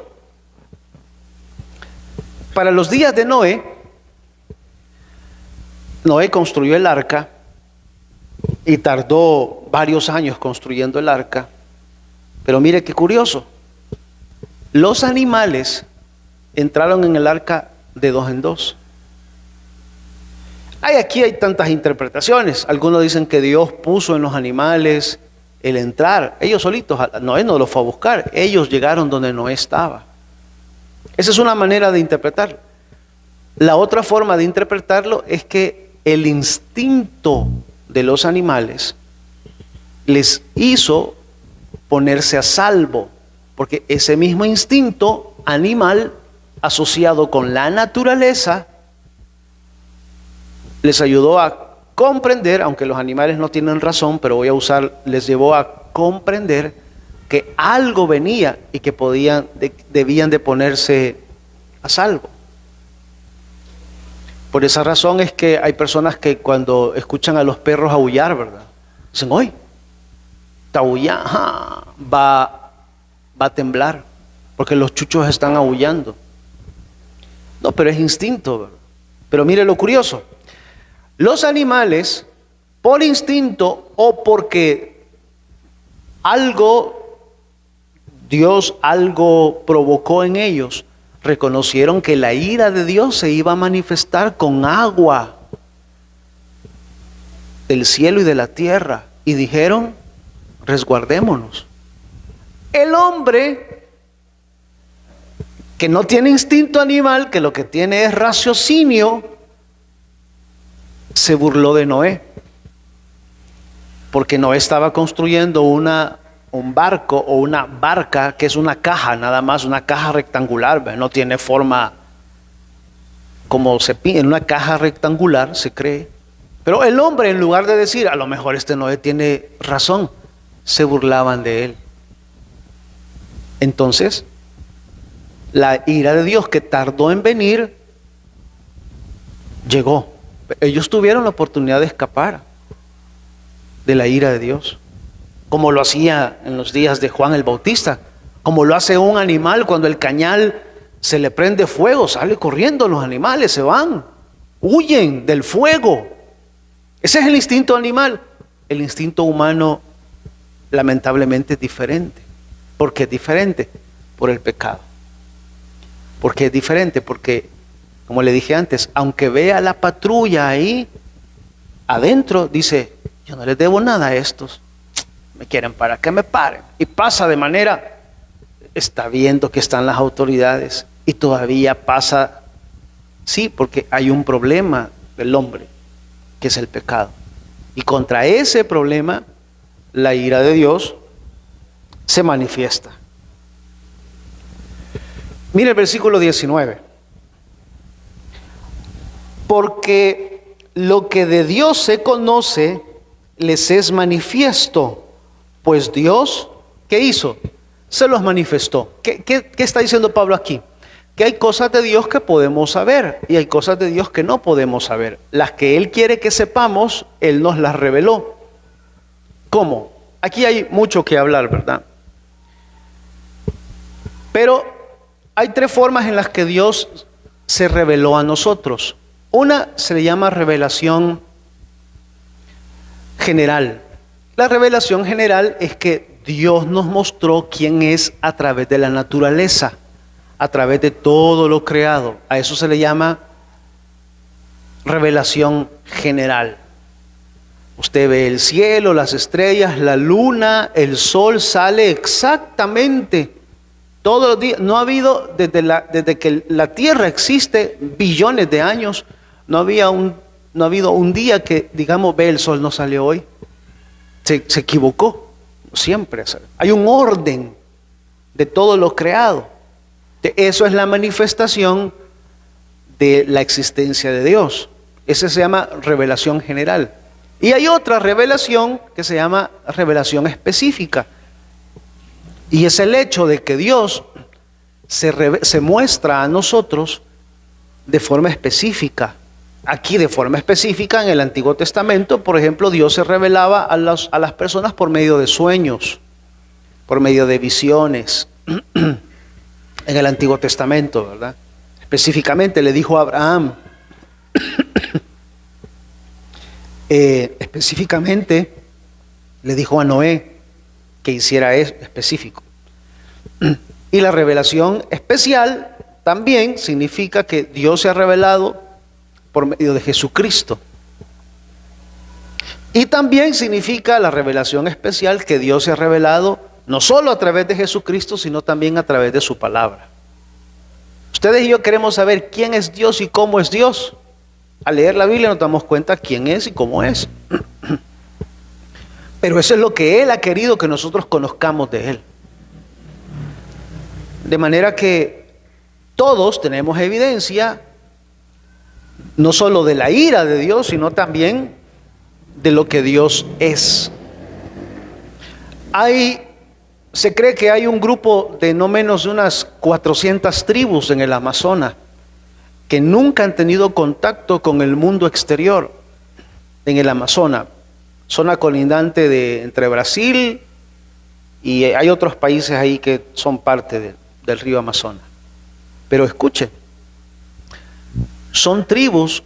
Para los días de Noé, Noé construyó el arca y tardó varios años construyendo el arca. Pero mire qué curioso. Los animales entraron en el arca de 2 en 2. Aquí hay tantas interpretaciones. Algunos dicen que Dios puso en los animales el entrar. Ellos solitos, Noé no los fue a buscar. Ellos llegaron donde Noé estaba. Esa es una manera de interpretarlo. La otra forma de interpretarlo es que el instinto de los animales les hizo ponerse a salvo, porque ese mismo instinto animal asociado con la naturaleza les ayudó a comprender, aunque los animales no tienen razón, pero les llevó a comprender que algo venía y que debían de ponerse a salvo. Por esa razón es que hay personas que cuando escuchan a los perros aullar, ¿verdad? Dicen, ¡oye! Está aullando, va a temblar, porque los chuchos están aullando. No, pero es instinto, ¿verdad? Pero mire lo curioso. Los animales, por instinto o porque Dios algo provocó en ellos, reconocieron que la ira de Dios se iba a manifestar con agua del cielo y de la tierra. Y dijeron, resguardémonos. El hombre, que no tiene instinto animal, que lo que tiene es raciocinio, se burló de Noé. Porque Noé estaba construyendo un barco o una barca que es una caja, nada más, una caja rectangular, ¿ve? No tiene forma como se pide, en una caja rectangular se cree. Pero el hombre, en lugar de decir, a lo mejor este Noé tiene razón, se burlaban de él. Entonces, la ira de Dios que tardó en venir, llegó. Ellos tuvieron la oportunidad de escapar de la ira de Dios, como lo hacía en los días de Juan el Bautista, como lo hace un animal cuando el cañal se le prende fuego, sale corriendo, los animales se van, huyen del fuego. Ese es el instinto animal. El instinto humano lamentablemente es diferente. ¿Por qué es diferente? Por el pecado. ¿Por qué es diferente? Porque, como le dije antes, aunque vea la patrulla ahí adentro, dice, yo no les debo nada a estos, me quieren para que me paren. Y pasa de manera, está viendo que están las autoridades y todavía pasa, sí, porque hay un problema del hombre, que es el pecado. Y contra ese problema, la ira de Dios se manifiesta. Mire el versículo 19. Porque lo que de Dios se conoce les es manifiesto, pues Dios, ¿qué hizo? Se los manifestó. ¿Qué está diciendo Pablo aquí? Que hay cosas de Dios que podemos saber y hay cosas de Dios que no podemos saber. Las que Él quiere que sepamos, Él nos las reveló. ¿Cómo? Aquí hay mucho que hablar, ¿verdad? Pero hay 3 formas en las que Dios se reveló a nosotros. Una se le llama revelación general. La revelación general es que Dios nos mostró quién es a través de la naturaleza, a través de todo lo creado. A eso se le llama revelación general. Usted ve el cielo, las estrellas, la luna, el sol, sale exactamente todos los días. No ha habido, desde que la tierra existe, billones de años, no había un No ha habido un día que, digamos, ve, el sol no salió hoy. Se equivocó. Siempre. Hay un orden de todo lo creado. Eso es la manifestación de la existencia de Dios. Esa se llama revelación general. Y hay otra revelación que se llama revelación específica. Y es el hecho de que Dios se muestra a nosotros de forma específica. Aquí de forma específica en el Antiguo Testamento, por ejemplo, Dios se revelaba a las personas por medio de sueños, por medio de visiones. En el Antiguo Testamento, ¿verdad? Específicamente le dijo a Abraham, específicamente le dijo a Noé que hiciera eso específico. Y la revelación especial también significa que Dios se ha revelado por medio de Jesucristo. Y también significa la revelación especial que Dios se ha revelado no solo a través de Jesucristo, sino también a través de su palabra. Ustedes y yo queremos saber quién es Dios y cómo es Dios. Al leer la Biblia nos damos cuenta quién es y cómo es. Pero eso es lo que Él ha querido que nosotros conozcamos de Él. De manera que todos tenemos evidencia, no solo de la ira de Dios, sino también de lo que Dios es. Se cree que hay un grupo de no menos de unas 400 tribus en el Amazonas que nunca han tenido contacto con el mundo exterior en el Amazonas, zona colindante entre Brasil y hay otros países ahí que son parte del río Amazonas. Pero escuchen, son tribus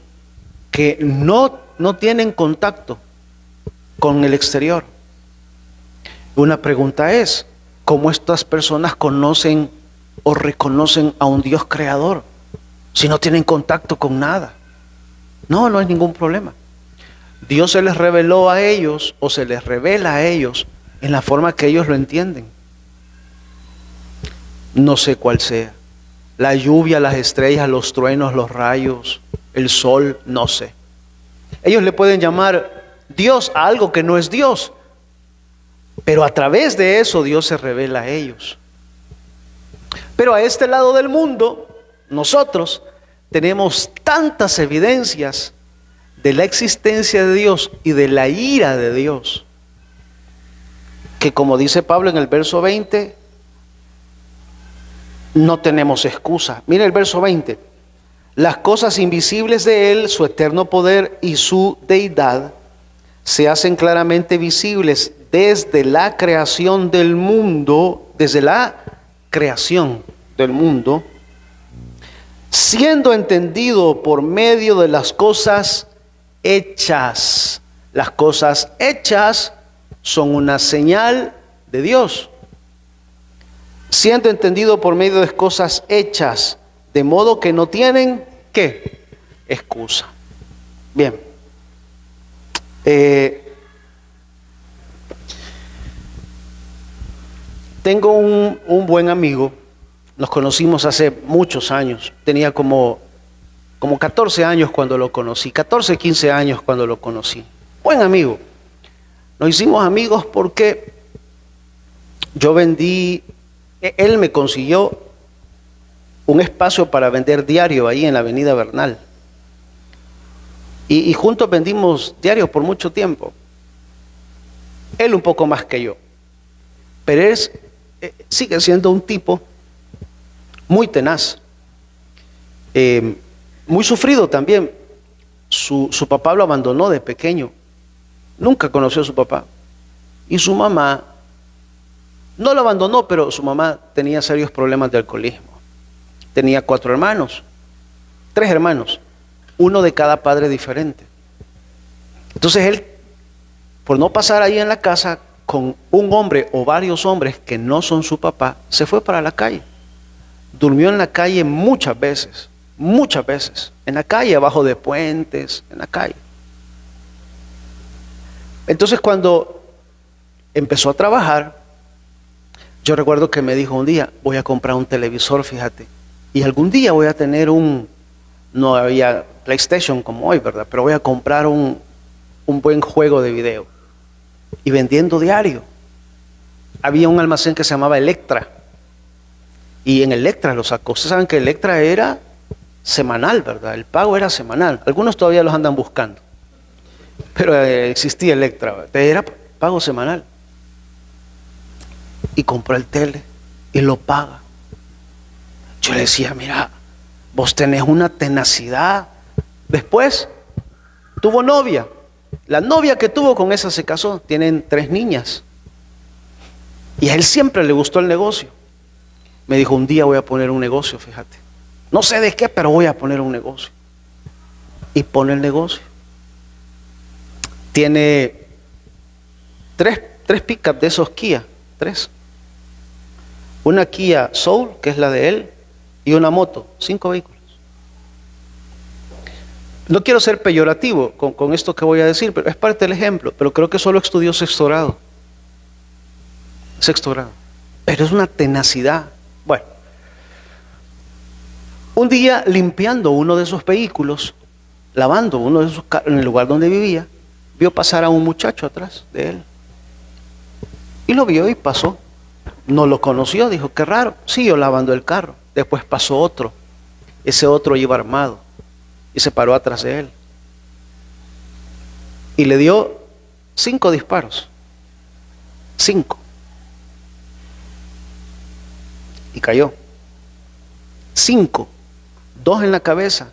que no tienen contacto con el exterior. Una pregunta es, ¿cómo estas personas conocen o reconocen a un Dios creador si no tienen contacto con nada? No hay ningún problema. Dios se les reveló a ellos o se les revela a ellos en la forma que ellos lo entienden. No sé cuál sea. La lluvia, las estrellas, los truenos, los rayos, el sol, no sé. Ellos le pueden llamar Dios a algo que no es Dios. Pero a través de eso Dios se revela a ellos. Pero a este lado del mundo, nosotros tenemos tantas evidencias de la existencia de Dios y de la ira de Dios, que como dice Pablo en el verso 20, no tenemos excusa. Mira el verso 20. Las cosas invisibles de Él, su eterno poder y su deidad, se hacen claramente visibles desde la creación del mundo, siendo entendido por medio de las cosas hechas. Las cosas hechas son una señal de Dios. Siendo entendido por medio de cosas hechas, de modo que no tienen, ¿qué? Excusa. Bien. Tengo un buen amigo, nos conocimos hace muchos años, tenía como 14 años cuando lo conocí, 14, 15 años cuando lo conocí. Buen amigo. Nos hicimos amigos porque él me consiguió un espacio para vender diario ahí en la avenida Bernal. Y juntos vendimos diarios por mucho tiempo. Él un poco más que yo. Pero él sigue siendo un tipo muy tenaz. Muy sufrido también. Su papá lo abandonó de pequeño. Nunca conoció a su papá. Y su mamá no lo abandonó, pero su mamá tenía serios problemas de alcoholismo. Tenía 4 hermanos, 3 hermanos, uno de cada padre diferente. Entonces él, por no pasar ahí en la casa con un hombre o varios hombres que no son su papá, se fue para la calle. Durmió en la calle muchas veces, en la calle, abajo de puentes, en la calle. Entonces cuando empezó a trabajar, yo recuerdo que me dijo un día, voy a comprar un televisor, fíjate, y algún día voy a tener un No había PlayStation como hoy, ¿verdad? Pero voy a comprar un buen juego de video. Y vendiendo diario. Había un almacén que se llamaba Electra. Y en Electra lo sacó. Ustedes saben que Electra era semanal, ¿verdad? El pago era semanal. Algunos todavía los andan buscando. Pero existía Electra, ¿verdad? Era pago semanal. Y compró el tele y lo paga. Yo le decía, mira, vos tenés una tenacidad. Después tuvo novia. La novia que tuvo con esa se casó. Tienen 3 niñas. Y a él siempre le gustó el negocio. Me dijo, un día voy a poner un negocio, fíjate. No sé de qué, pero voy a poner un negocio. Y pone el negocio. Tiene tres pickups de esos Kia. 3. Una Kia Soul, que es la de él, y una moto. 5 vehículos. No quiero ser peyorativo con esto que voy a decir, pero es parte del ejemplo. Pero creo que solo estudió 6º grado. 6º grado. Pero es una tenacidad. Bueno, un día limpiando uno de esos vehículos, lavando uno de esos carros en el lugar donde vivía, vio pasar a un muchacho atrás de él. Y lo vio y pasó. No lo conoció, dijo, qué raro. Siguió lavando el carro. Después pasó otro. Ese otro iba armado y se paró atrás de él. Y le dio 5 disparos. 5. Y cayó. 5. 2 en la cabeza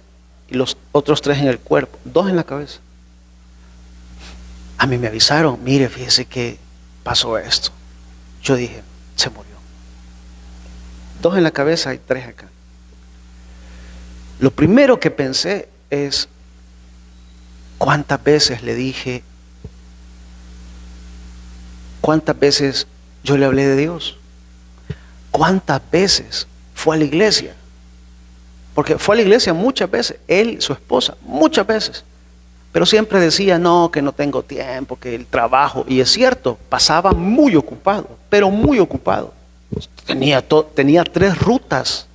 y los otros 3 en el cuerpo. 2 en la cabeza. A mí me avisaron, mire, fíjese que pasó esto. Yo dije, se murió. 2 en la cabeza y 3 acá. Lo primero que pensé es, ¿cuántas veces le dije? ¿Cuántas veces yo le hablé de Dios? ¿Cuántas veces fue a la iglesia? Porque fue a la iglesia muchas veces, él, su esposa, muchas veces. Pero siempre decía, no, que no tengo tiempo, que el trabajo. Y es cierto, pasaba muy ocupado, pero muy ocupado. Tenía 3 rutas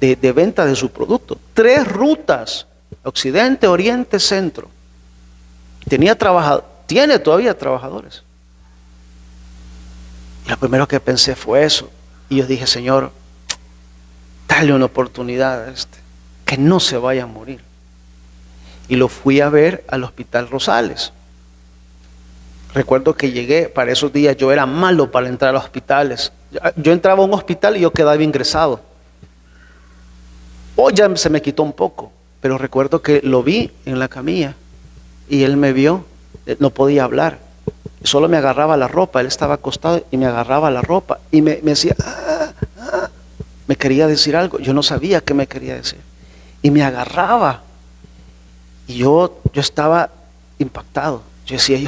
de venta de su producto. 3 rutas, occidente, oriente, centro. Tiene todavía trabajadores. Y lo primero que pensé fue eso. Y yo dije, Señor, dale una oportunidad a que no se vaya a morir. Y lo fui a ver al Hospital Rosales. Recuerdo que llegué, para esos días yo era malo para entrar a los hospitales. Yo entraba a un hospital y yo quedaba ingresado. Hoy ya se me quitó un poco, pero recuerdo que lo vi en la camilla y él me vio, no podía hablar. Solo me agarraba la ropa, él estaba acostado y me agarraba la ropa y me decía, me quería decir algo, yo no sabía qué me quería decir. Y me agarraba y yo estaba impactado. Yo decía,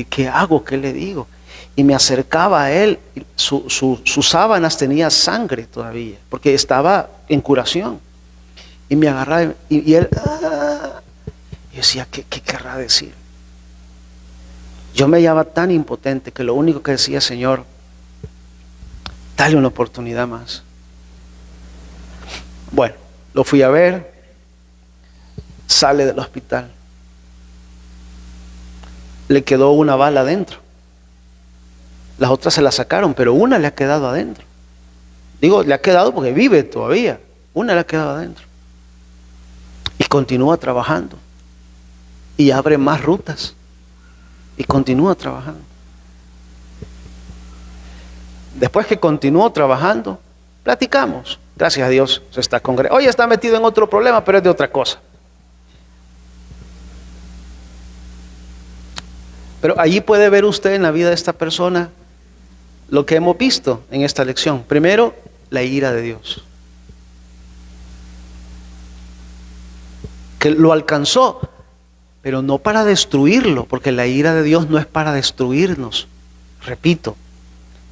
¿qué hago? ¿Qué le digo? Y me acercaba a él, sus sábanas tenía sangre todavía, porque estaba en curación. Y me agarraba y él, yo decía, ¿qué querrá decir? Yo me hallaba tan impotente que lo único que decía, Señor, dale una oportunidad más. Bueno, lo fui a ver, sale del hospital. Le quedó una bala adentro. Las otras se la sacaron, pero una le ha quedado adentro. Digo, le ha quedado porque vive todavía. Una le ha quedado adentro. Y continúa trabajando. Y abre más rutas. Y continúa trabajando. Después que continuó trabajando, platicamos. Gracias a Dios se está congregando. Hoy está metido en otro problema, pero es de otra cosa. Pero allí puede ver usted en la vida de esta persona lo que hemos visto en esta lección. Primero, la ira de Dios. Que lo alcanzó, pero no para destruirlo, porque la ira de Dios no es para destruirnos. Repito,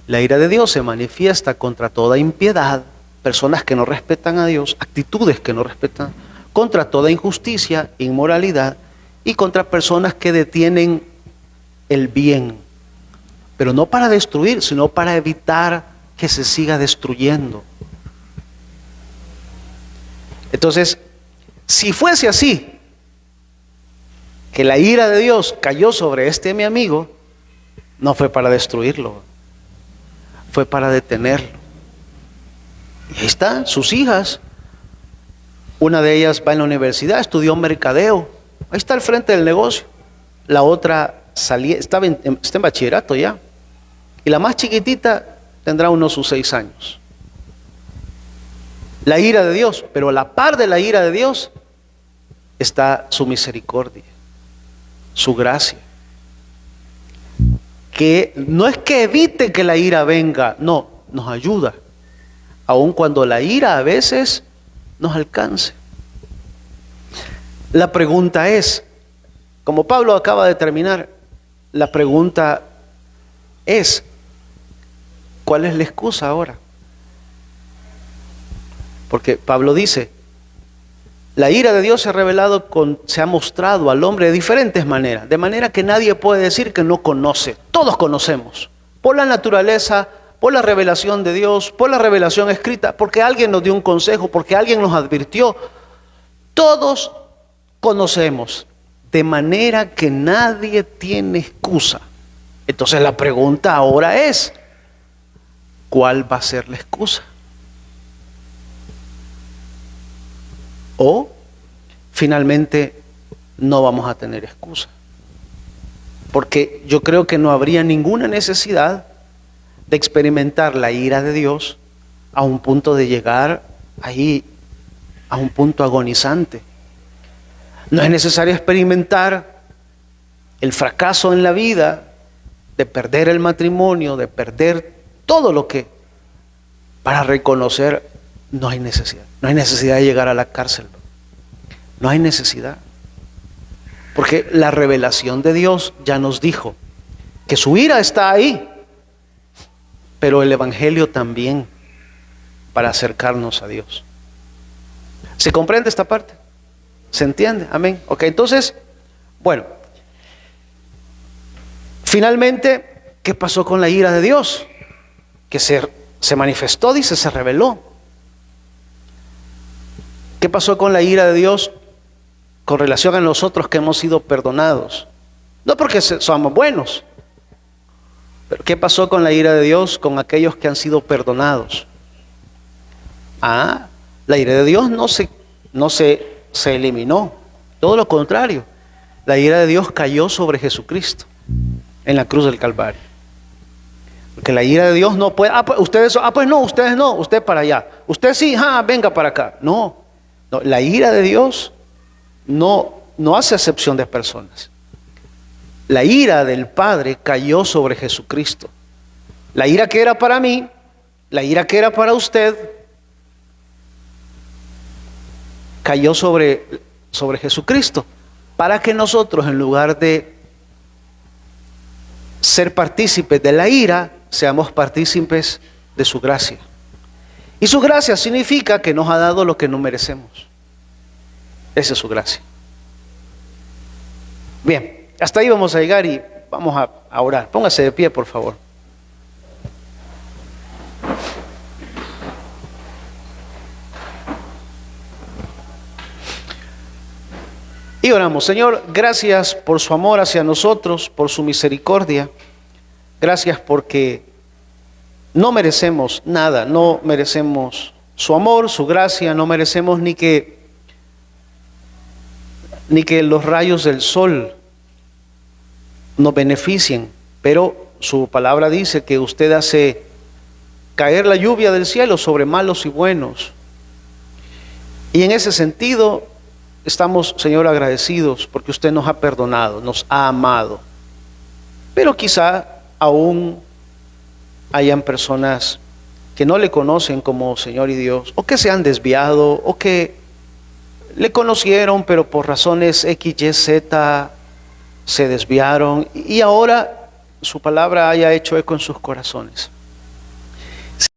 la ira de Dios se manifiesta contra toda impiedad, personas que no respetan a Dios, actitudes que no respetan, contra toda injusticia, inmoralidad y contra personas que detienen el bien, pero no para destruir, sino para evitar que se siga destruyendo. Entonces, Si fuese así, que la ira de Dios cayó sobre este mi amigo, no fue para destruirlo, fue para detenerlo. Y ahí están sus hijas. Una de ellas va en la universidad, estudió mercadeo. Ahí está al frente del negocio. La otra está en bachillerato ya. Y la más chiquitita tendrá unos sus 6 años. La ira de Dios, pero a la par de la ira de Dios está su misericordia, su gracia. Que no es que evite que la ira venga, no, nos ayuda. Aun cuando la ira a veces nos alcance. La pregunta es, como Pablo acaba de terminar, la pregunta es, ¿cuál es la excusa ahora? Porque Pablo dice, la ira de Dios se ha revelado, se ha mostrado al hombre de diferentes maneras, de manera que nadie puede decir que no conoce. Todos conocemos, por la naturaleza, por la revelación de Dios, por la revelación escrita, porque alguien nos dio un consejo, porque alguien nos advirtió. Todos conocemos, de manera que nadie tiene excusa. Entonces la pregunta ahora es, ¿cuál va a ser la excusa? O finalmente no vamos a tener excusa. Porque yo creo que no habría ninguna necesidad de experimentar la ira de Dios a un punto de llegar ahí a un punto agonizante. No es necesario experimentar el fracaso en la vida, de perder el matrimonio, de perder todo lo que, para reconocer, no hay necesidad. No hay necesidad de llegar a la cárcel. No hay necesidad. Porque la revelación de Dios ya nos dijo que su ira está ahí, pero el Evangelio también, para acercarnos a Dios. ¿Se comprende esta parte? ¿Se entiende? Amén. Ok, entonces, bueno, finalmente, ¿qué pasó con la ira de Dios? Que se manifestó, dice, se reveló. ¿Qué pasó con la ira de Dios con relación a nosotros que hemos sido perdonados? No porque somos buenos, pero ¿qué pasó con la ira de Dios con aquellos que han sido perdonados? La ira de Dios no se eliminó, todo lo contrario. La ira de Dios cayó sobre Jesucristo en la cruz del Calvario. Porque la ira de Dios no puede, ustedes no, usted para allá. Usted sí, venga para acá. No, la ira de Dios no hace acepción de personas. La ira del Padre cayó sobre Jesucristo. La ira que era para mí, la ira que era para usted, cayó sobre Jesucristo, para que nosotros, en lugar de ser partícipes de la ira, seamos partícipes de su gracia. Y su gracia significa que nos ha dado lo que no merecemos. Esa es su gracia. Bien, hasta ahí vamos a llegar y vamos a orar. Póngase de pie, por favor. Y oramos. Señor, gracias por su amor hacia nosotros, por su misericordia. Gracias porque no merecemos nada, no merecemos su amor, su gracia, no merecemos ni que los rayos del sol nos beneficien, pero su palabra dice que usted hace caer la lluvia del cielo sobre malos y buenos. Y en ese sentido estamos, Señor, agradecidos porque usted nos ha perdonado, nos ha amado. Pero quizá aún hayan personas que no le conocen como Señor y Dios, o que se han desviado, o que le conocieron, pero por razones X, Y, Z se desviaron, y ahora su palabra haya hecho eco en sus corazones.